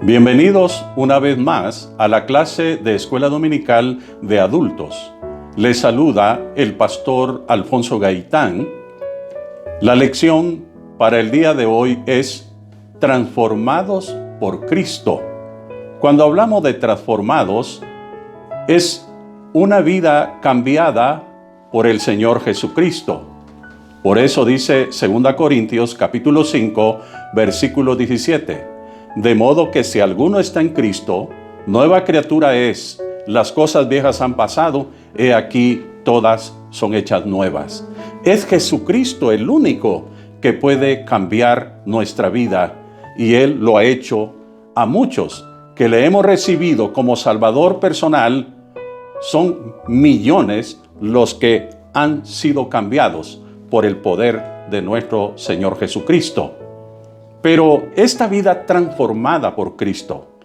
Bienvenidos una vez más a la clase de Escuela Dominical de Adultos. Les saluda el pastor Alfonso Gaitán. La lección para el día de hoy es Transformados por Cristo. Cuando hablamos de transformados, es una vida cambiada por el Señor Jesucristo. Por eso dice 2 Corintios capítulo 5, versículo 17. De modo que si alguno está en Cristo, nueva criatura es. Las cosas viejas han pasado, he aquí todas son hechas nuevas. Es Jesucristo el único que puede cambiar nuestra vida, y Él lo ha hecho a muchos que le hemos recibido como Salvador personal. Son millones los que han sido cambiados por el poder de nuestro Señor Jesucristo. Pero esta vida transformada por Cristo,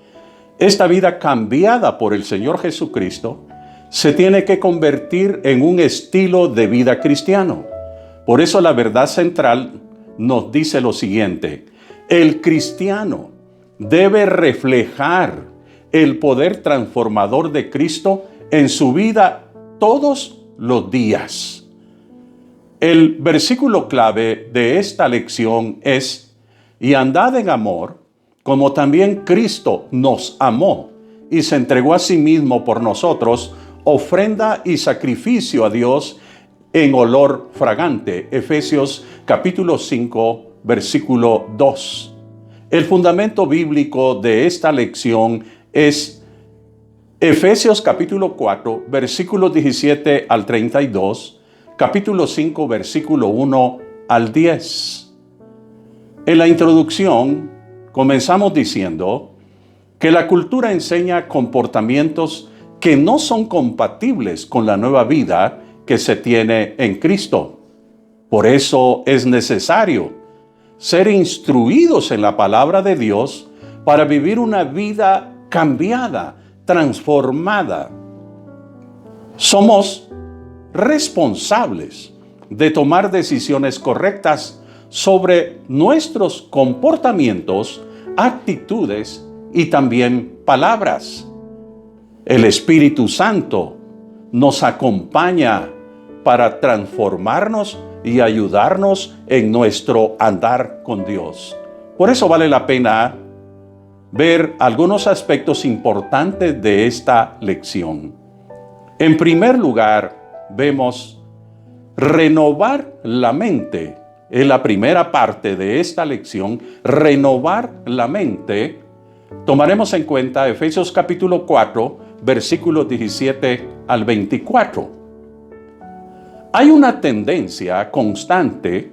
esta vida cambiada por el Señor Jesucristo, se tiene que convertir en un estilo de vida cristiano. Por eso la verdad central nos dice lo siguiente: el cristiano debe reflejar el poder transformador de Cristo en su vida todos los días. El versículo clave de esta lección es: y andad en amor, como también Cristo nos amó y se entregó a sí mismo por nosotros, ofrenda y sacrificio a Dios en olor fragante. Efesios capítulo 5, versículo 2. El fundamento bíblico de esta lección es Efesios capítulo 4, versículos 17 al 32, capítulo 5, versículo 1 al 10. En la introducción comenzamos diciendo que la cultura enseña comportamientos que no son compatibles con la nueva vida que se tiene en Cristo. Por eso es necesario ser instruidos en la palabra de Dios para vivir una vida cambiada, transformada. Somos responsables de tomar decisiones correctas sobre nuestros comportamientos, actitudes y también palabras. El Espíritu Santo nos acompaña para transformarnos y ayudarnos en nuestro andar con Dios. Por eso vale la pena ver algunos aspectos importantes de esta lección. En primer lugar, vemos renovar la mente. En la primera parte de esta lección, renovar la mente, tomaremos en cuenta Efesios capítulo 4, versículos 17 al 24. Hay una tendencia constante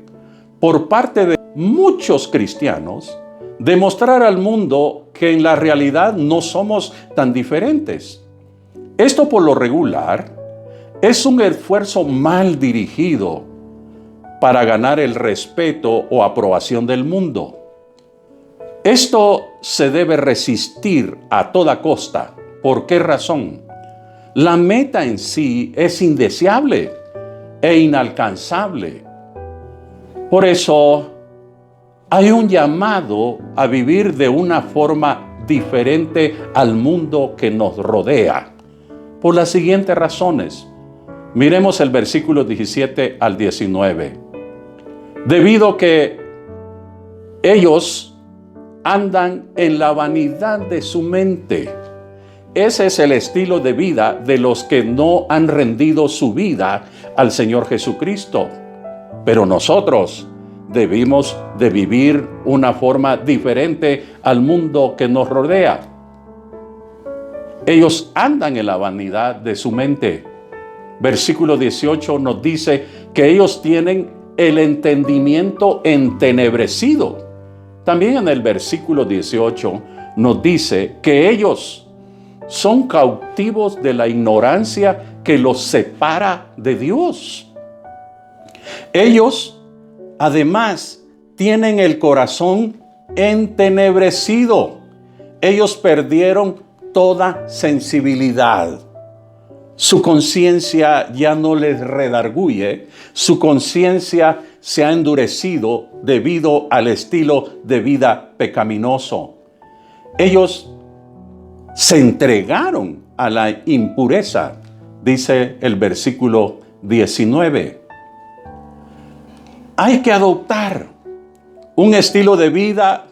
por parte de muchos cristianos de mostrar al mundo que en la realidad no somos tan diferentes. Esto por lo regular es un esfuerzo mal dirigido para ganar el respeto o aprobación del mundo. Esto se debe resistir a toda costa. ¿Por qué razón? La meta en sí es indeseable e inalcanzable. Por eso hay un llamado a vivir de una forma diferente al mundo que nos rodea. Por las siguientes razones. Miremos el versículo 17 al 19. Debido que ellos andan en la vanidad de su mente. Ese es el estilo de vida de los que no han rendido su vida al Señor Jesucristo. Pero nosotros debimos de vivir una forma diferente al mundo que nos rodea. Ellos andan en la vanidad de su mente. Versículo 18 nos dice que ellos tienen el entendimiento entenebrecido. También en el versículo 18 nos dice que ellos son cautivos de la ignorancia que los separa de Dios. Ellos, además, tienen el corazón entenebrecido. Ellos perdieron toda sensibilidad. Su conciencia ya no les redarguye, su conciencia se ha endurecido debido al estilo de vida pecaminoso. Ellos se entregaron a la impureza, dice el versículo 19. Hay que adoptar un estilo de vida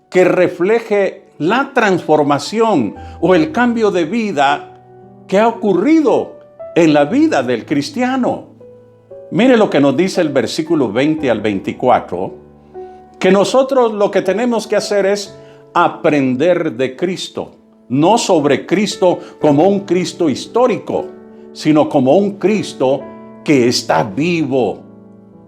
que refleje la transformación o el cambio de vida que ha ocurrido en la vida del cristiano. Mire lo que nos dice el versículo 20 al 24, que nosotros lo que tenemos que hacer es aprender de Cristo, no sobre Cristo como un Cristo histórico, sino como un Cristo que está vivo.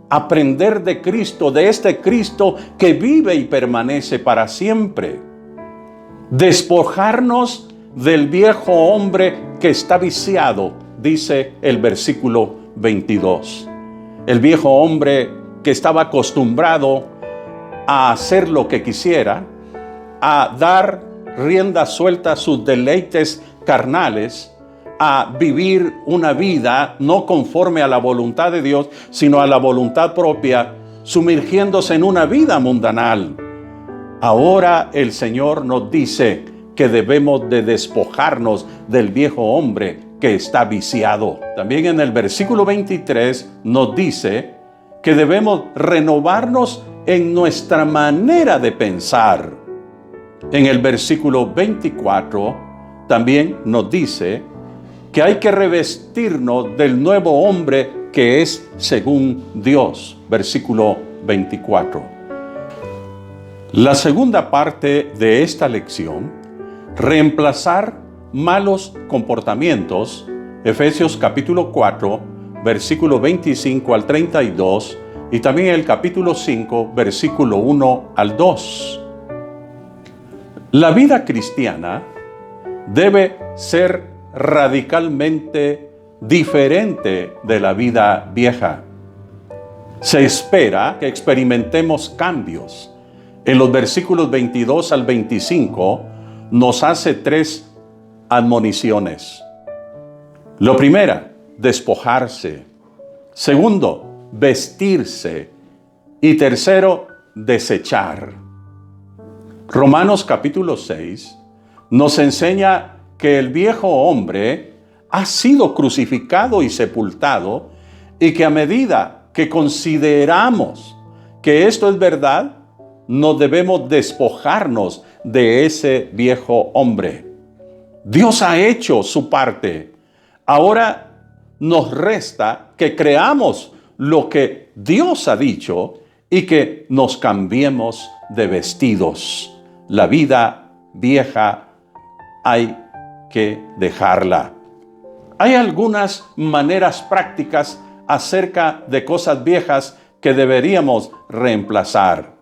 Aprender de Cristo, de este Cristo que vive y permanece para siempre. Despojarnos del viejo hombre que está viciado, dice el versículo 22. El viejo hombre que estaba acostumbrado a hacer lo que quisiera, a dar rienda suelta a sus deleites carnales, a vivir una vida no conforme a la voluntad de Dios, sino a la voluntad propia, sumergiéndose en una vida mundanal. Ahora el Señor nos dice que debemos de despojarnos del viejo hombre que está viciado. También en el versículo 23 nos dice que debemos renovarnos en nuestra manera de pensar. En el versículo 24 también nos dice que hay que revestirnos del nuevo hombre que es según Dios. Versículo 24. La segunda parte de esta lección, reemplazar malos comportamientos, Efesios capítulo 4, versículo 25 al 32, y también el capítulo 5, versículo 1 al 2. La vida cristiana debe ser radicalmente diferente de la vida vieja. Se espera que experimentemos cambios. En los versículos 22 al 25 nos hace 3 admoniciones. Lo primera, despojarse. Segundo, vestirse. Y tercero, desechar. Romanos capítulo 6 nos enseña que el viejo hombre ha sido crucificado y sepultado, y que a medida que consideramos que esto es verdad, no debemos despojarnos de ese viejo hombre. Dios ha hecho su parte. Ahora nos resta que creamos lo que Dios ha dicho y que nos cambiemos de vestidos. La vida vieja hay que dejarla. Hay algunas maneras prácticas acerca de cosas viejas que deberíamos reemplazar.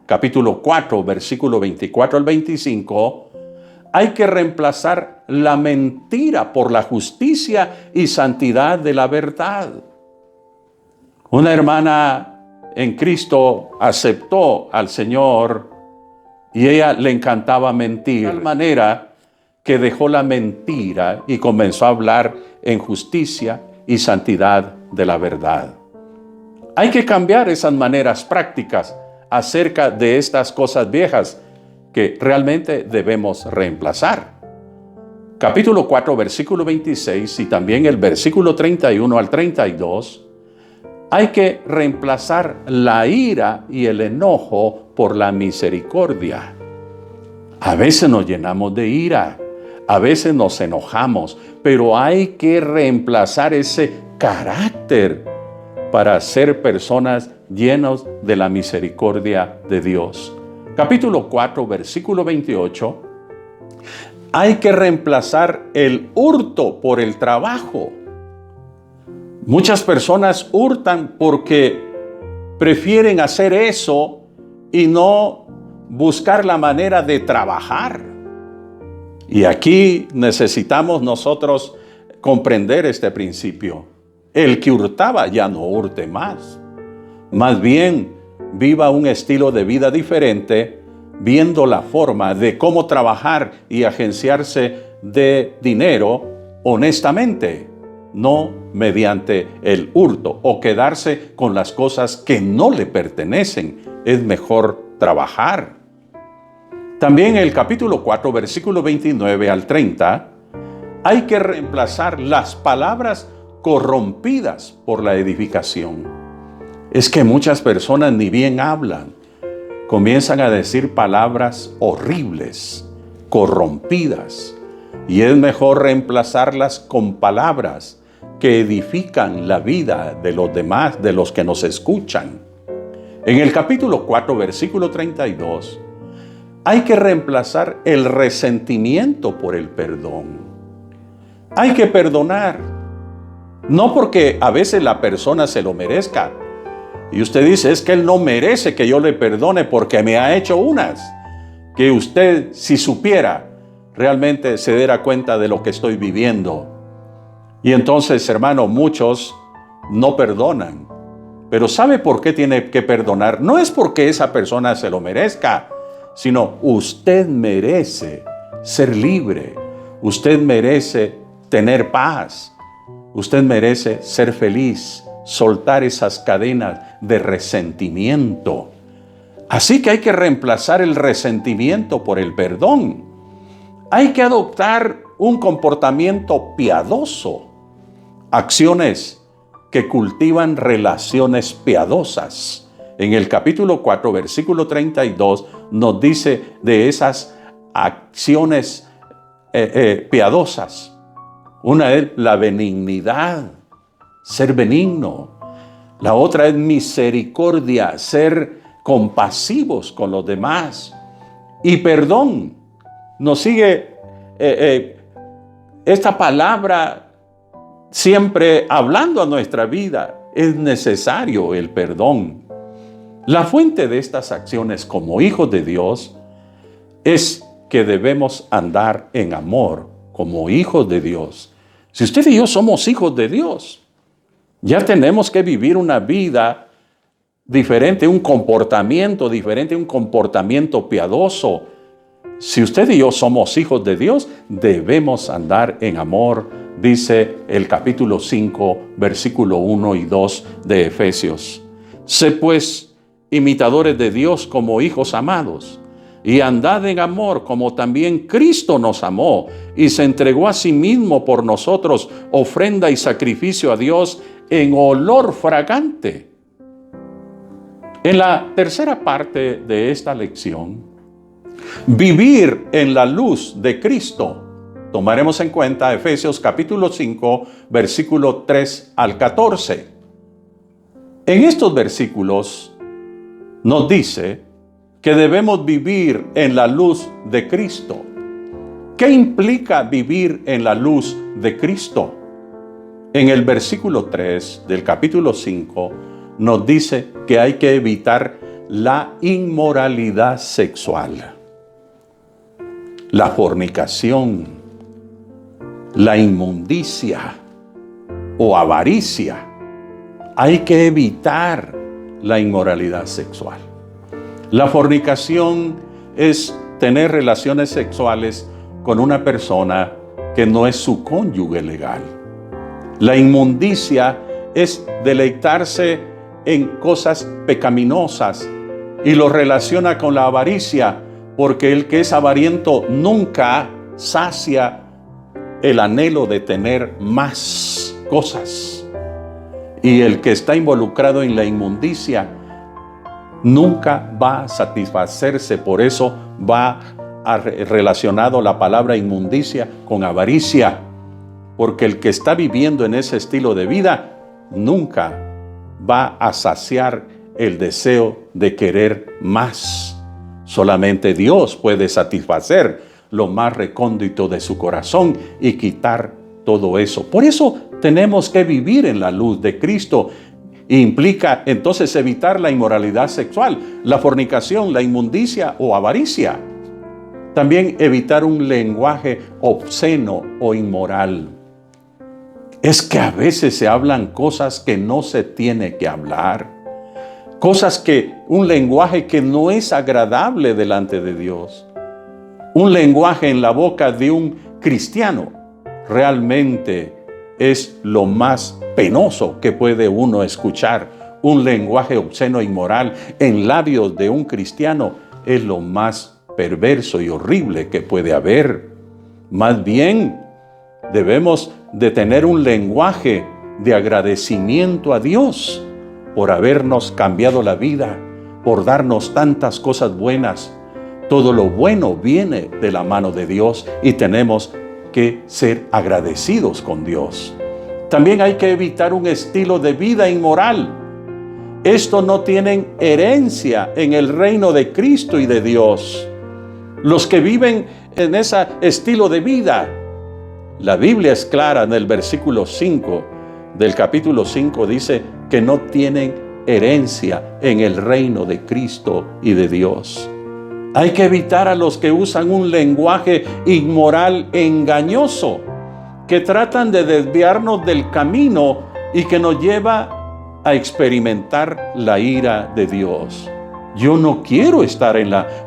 Capítulo 4, versículo 24 al 25, hay que reemplazar la mentira por la justicia y santidad de la verdad. Una hermana en Cristo aceptó al Señor y ella le encantaba mentir, de tal manera que dejó la mentira y comenzó a hablar en justicia y santidad de la verdad. Hay que cambiar esas maneras prácticas acerca de estas cosas viejas que realmente debemos reemplazar. Capítulo 4, versículo 26 y también el versículo 31 al 32, hay que reemplazar la ira y el enojo por la misericordia. A veces nos llenamos de ira, a veces nos enojamos, pero hay que reemplazar ese carácter para ser personas llenas de la misericordia de Dios. Capítulo 4, versículo 28. Hay que reemplazar el hurto por el trabajo. Muchas personas hurtan porque prefieren hacer eso y no buscar la manera de trabajar. Y aquí necesitamos nosotros comprender este principio. El que hurtaba ya no hurte más. Más bien, viva un estilo de vida diferente, viendo la forma de cómo trabajar y agenciarse de dinero honestamente, no mediante el hurto o quedarse con las cosas que no le pertenecen. Es mejor trabajar. También en el capítulo 4, versículo 29 al 30, hay que reemplazar las palabras corrompidas por la edificación. Es que muchas personas ni bien hablan, comienzan a decir palabras horribles, corrompidas, y es mejor reemplazarlas con palabras que edifican la vida de los demás, de los que nos escuchan. En el capítulo 4, versículo 32, hay que reemplazar el resentimiento por el perdón. Hay que perdonar, no porque a veces la persona se lo merezca. Y usted dice, es que él no merece que yo le perdone porque me ha hecho unas. Que usted, si supiera, realmente se diera cuenta de lo que estoy viviendo. Y entonces, hermano, muchos no perdonan. Pero ¿sabe por qué tiene que perdonar? No es porque esa persona se lo merezca, sino usted merece ser libre. Usted merece tener paz. Usted merece ser feliz, soltar esas cadenas de resentimiento. Así que hay que reemplazar el resentimiento por el perdón. Hay que adoptar un comportamiento piadoso, acciones que cultivan relaciones piadosas. En el capítulo 4, versículo 32, nos dice de esas acciones piadosas. Una es la benignidad, ser benigno. La otra es misericordia, ser compasivos con los demás. Y perdón. Nos sigue esta palabra siempre hablando a nuestra vida. Es necesario el perdón. La fuente de estas acciones como hijos de Dios es que debemos andar en amor como hijos de Dios. Si usted y yo somos hijos de Dios, ya tenemos que vivir una vida diferente, un comportamiento diferente, un comportamiento piadoso. Si usted y yo somos hijos de Dios, debemos andar en amor, dice el capítulo 5, versículo 1 y 2 de Efesios. Sé pues imitadores de Dios como hijos amados, y andad en amor como también Cristo nos amó y se entregó a sí mismo por nosotros, ofrenda y sacrificio a Dios en olor fragante. En la tercera parte de esta lección, vivir en la luz de Cristo. Tomaremos en cuenta Efesios capítulo 5, versículo 3 al 14. En estos versículos nos dice que debemos vivir en la luz de Cristo. ¿Qué implica vivir en la luz de Cristo? En el versículo 3 del capítulo 5 nos dice que hay que evitar la inmoralidad sexual, la fornicación, la inmundicia o avaricia. Hay que evitar la inmoralidad sexual. La fornicación es tener relaciones sexuales con una persona que no es su cónyuge legal. La inmundicia es deleitarse en cosas pecaminosas y lo relaciona con la avaricia, porque el que es avariento nunca sacia el anhelo de tener más cosas. Y el que está involucrado en la inmundicia nunca va a satisfacerse. Por eso va relacionado la palabra inmundicia con avaricia, porque el que está viviendo en ese estilo de vida nunca va a saciar el deseo de querer más. Solamente Dios puede satisfacer lo más recóndito de su corazón y quitar todo eso. Por eso tenemos que vivir en la luz de Cristo. Implica entonces evitar la inmoralidad sexual, la fornicación, la inmundicia o avaricia. También evitar un lenguaje obsceno o inmoral. Es que a veces se hablan cosas que no se tiene que hablar. Un lenguaje que no es agradable delante de Dios. Un lenguaje en la boca de un cristiano realmente es lo más penoso que puede uno escuchar. Un lenguaje obsceno e inmoral en labios de un cristiano es lo más perverso y horrible que puede haber. Más bien, debemos de tener un lenguaje de agradecimiento a Dios por habernos cambiado la vida, por darnos tantas cosas buenas. Todo lo bueno viene de la mano de Dios y tenemos que ser agradecidos con Dios. También hay que evitar un estilo de vida inmoral. Estos no tienen herencia en el reino de Cristo y de Dios. Los que viven en ese estilo de vida, la Biblia es clara en el versículo 5 del capítulo 5, dice que no tienen herencia en el reino de Cristo y de Dios. Hay que evitar a los que usan un lenguaje inmoral e engañoso, que tratan de desviarnos del camino y que nos lleva a experimentar la ira de Dios. Yo no quiero estar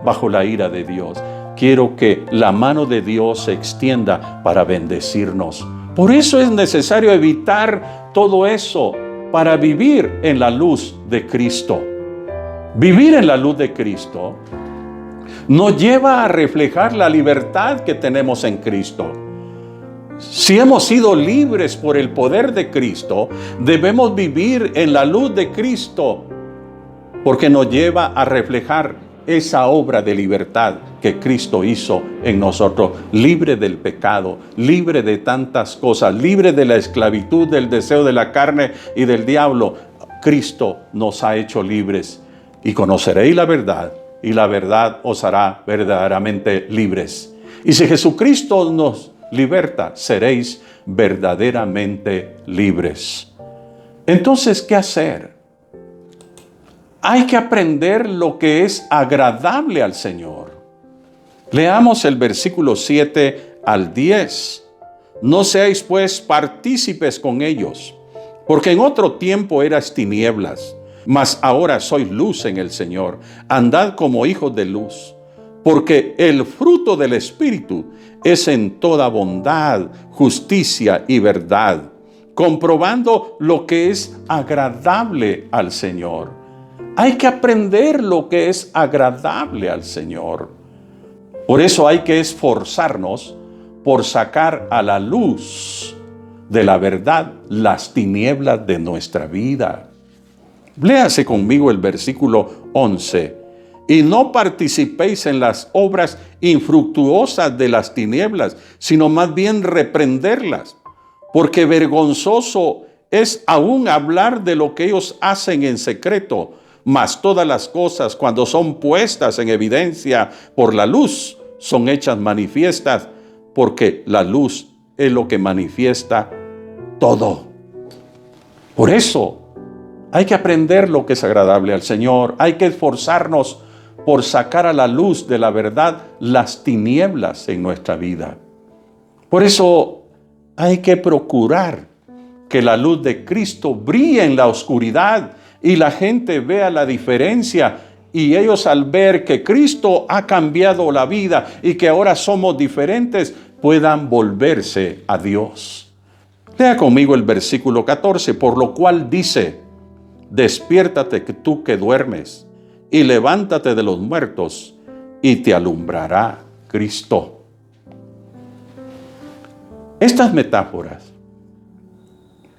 bajo la ira de Dios. Quiero que la mano de Dios se extienda para bendecirnos. Por eso es necesario evitar todo eso para vivir en la luz de Cristo. Vivir en la luz de Cristo nos lleva a reflejar la libertad que tenemos en Cristo. Si hemos sido libres por el poder de Cristo, debemos vivir en la luz de Cristo, porque nos lleva a reflejar esa obra de libertad que Cristo hizo en nosotros, libre del pecado, libre de tantas cosas, libre de la esclavitud, del deseo de la carne y del diablo. Cristo nos ha hecho libres, y conoceréis la verdad, y la verdad os hará verdaderamente libres. Y si Jesucristo nos liberta, seréis verdaderamente libres. Entonces, ¿qué hacer? Hay que aprender lo que es agradable al Señor. Leamos el versículo 7 al 10. No seáis pues partícipes con ellos, porque en otro tiempo eras tinieblas, mas ahora sois luz en el Señor. Andad como hijos de luz, porque el fruto del Espíritu es en toda bondad, justicia y verdad, comprobando lo que es agradable al Señor. Hay que aprender lo que es agradable al Señor. Por eso hay que esforzarnos por sacar a la luz de la verdad las tinieblas de nuestra vida. Léase conmigo el versículo 11. Y no participéis en las obras infructuosas de las tinieblas, sino más bien reprenderlas, porque vergonzoso es aún hablar de lo que ellos hacen en secreto. Mas todas las cosas, cuando son puestas en evidencia por la luz, son hechas manifiestas, porque la luz es lo que manifiesta todo. Por eso hay que aprender lo que es agradable al Señor. Hay que esforzarnos por sacar a la luz de la verdad las tinieblas en nuestra vida. Por eso hay que procurar que la luz de Cristo brille en la oscuridad y la gente vea la diferencia, y ellos, al ver que Cristo ha cambiado la vida y que ahora somos diferentes, puedan volverse a Dios. Lea conmigo el versículo 14, por lo cual dice: despiértate tú que duermes, y levántate de los muertos, y te alumbrará Cristo. Estas metáforas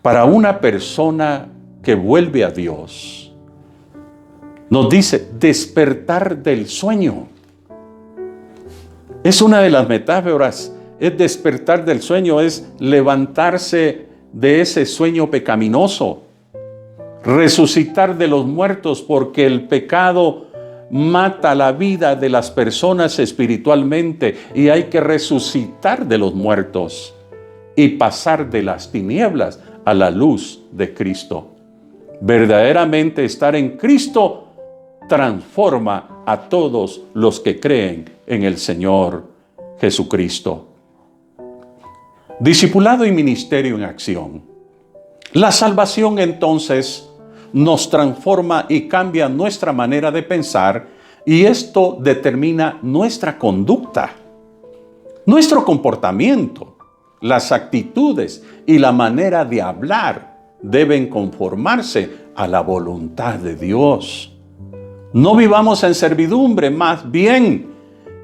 para una persona que vuelve a Dios, nos dice despertar del sueño. Es una de las metáforas, es despertar del sueño, es levantarse de ese sueño pecaminoso, resucitar de los muertos, porque el pecado mata la vida de las personas espiritualmente, y hay que resucitar de los muertos y pasar de las tinieblas a la luz de Cristo. Verdaderamente estar en Cristo transforma a todos los que creen en el Señor Jesucristo. Discipulado y ministerio en acción. La salvación entonces nos transforma y cambia nuestra manera de pensar, y esto determina nuestra conducta, nuestro comportamiento, las actitudes y la manera de hablar deben conformarse a la voluntad de Dios. No vivamos en servidumbre, más bien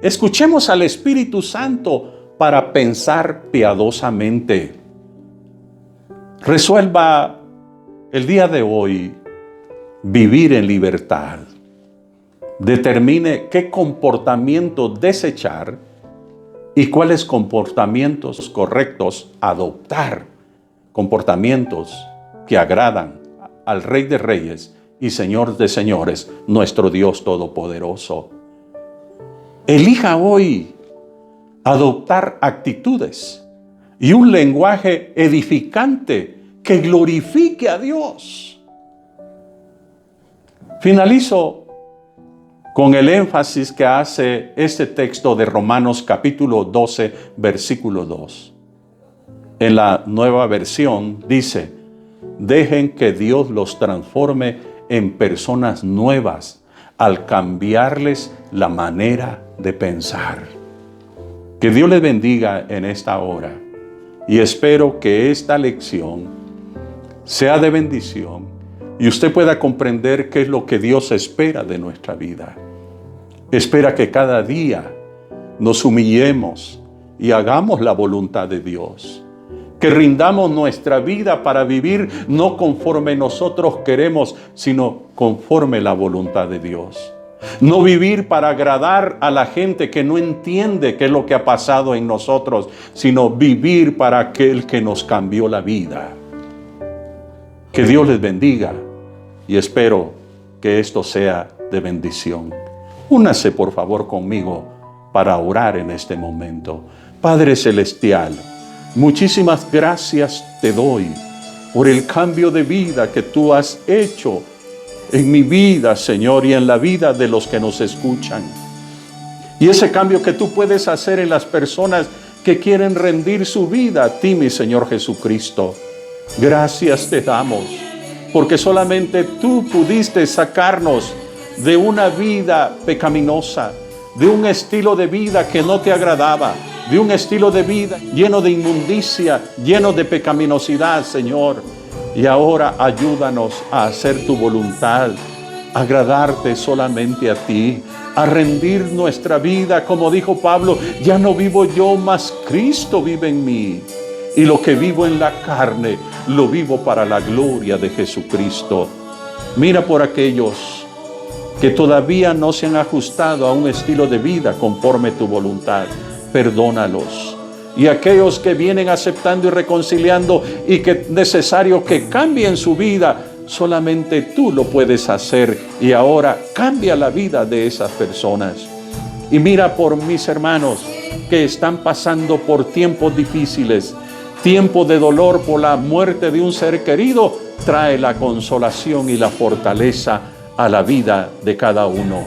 Escuchemos al Espíritu Santo para pensar piadosamente. Resuelva el día de hoy vivir en libertad. Determine qué comportamiento desechar y cuáles comportamientos correctos adoptar. Comportamientos que agradan al Rey de Reyes y Señor de Señores, nuestro Dios Todopoderoso. Elija hoy adoptar actitudes y un lenguaje edificante que glorifique a Dios. Finalizo con el énfasis que hace este texto de Romanos capítulo 12, versículo 2. En la Nueva Versión dice: dejen que Dios los transforme en personas nuevas al cambiarles la manera de pensar. Que Dios les bendiga en esta hora y espero que esta lección sea de bendición y usted pueda comprender qué es lo que Dios espera de nuestra vida. Espera que cada día nos humillemos y hagamos la voluntad de Dios. Que rindamos nuestra vida para vivir no conforme nosotros queremos, sino conforme la voluntad de Dios. No vivir para agradar a la gente que no entiende qué es lo que ha pasado en nosotros, sino vivir para aquel que nos cambió la vida. Que Dios les bendiga y espero que esto sea de bendición. Únase por favor conmigo para orar en este momento. Padre Celestial, muchísimas gracias te doy por el cambio de vida que tú has hecho en mi vida, Señor, y en la vida de los que nos escuchan. Y ese cambio que tú puedes hacer en las personas que quieren rendir su vida a ti, mi Señor Jesucristo. Gracias te damos, porque solamente tú pudiste sacarnos de una vida pecaminosa, de un estilo de vida que no te agradaba, de un estilo de vida lleno de inmundicia, lleno de pecaminosidad, Señor. Y ahora ayúdanos a hacer tu voluntad, a agradarte solamente a ti, a rendir nuestra vida, como dijo Pablo: ya no vivo yo, mas Cristo vive en mí. Y lo que vivo en la carne, lo vivo para la gloria de Jesucristo. Mira por aquellos que todavía no se han ajustado a un estilo de vida conforme tu voluntad. Perdónalos. Y aquellos que vienen aceptando y reconciliando y que es necesario que cambien su vida, solamente tú lo puedes hacer. Y ahora cambia la vida de esas personas. Y mira por mis hermanos que están pasando por tiempos difíciles, tiempo de dolor por la muerte de un ser querido. Trae la consolación y la fortaleza a la vida de cada uno.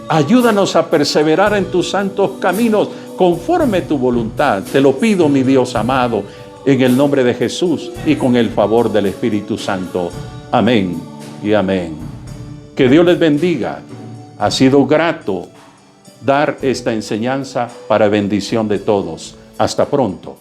Ayúdanos a perseverar en tus santos caminos conforme tu voluntad. Te lo pido, mi Dios amado, en el nombre de Jesús y con el favor del Espíritu Santo. Amén y amén. Que Dios les bendiga. Ha sido grato dar esta enseñanza para bendición de todos. Hasta pronto.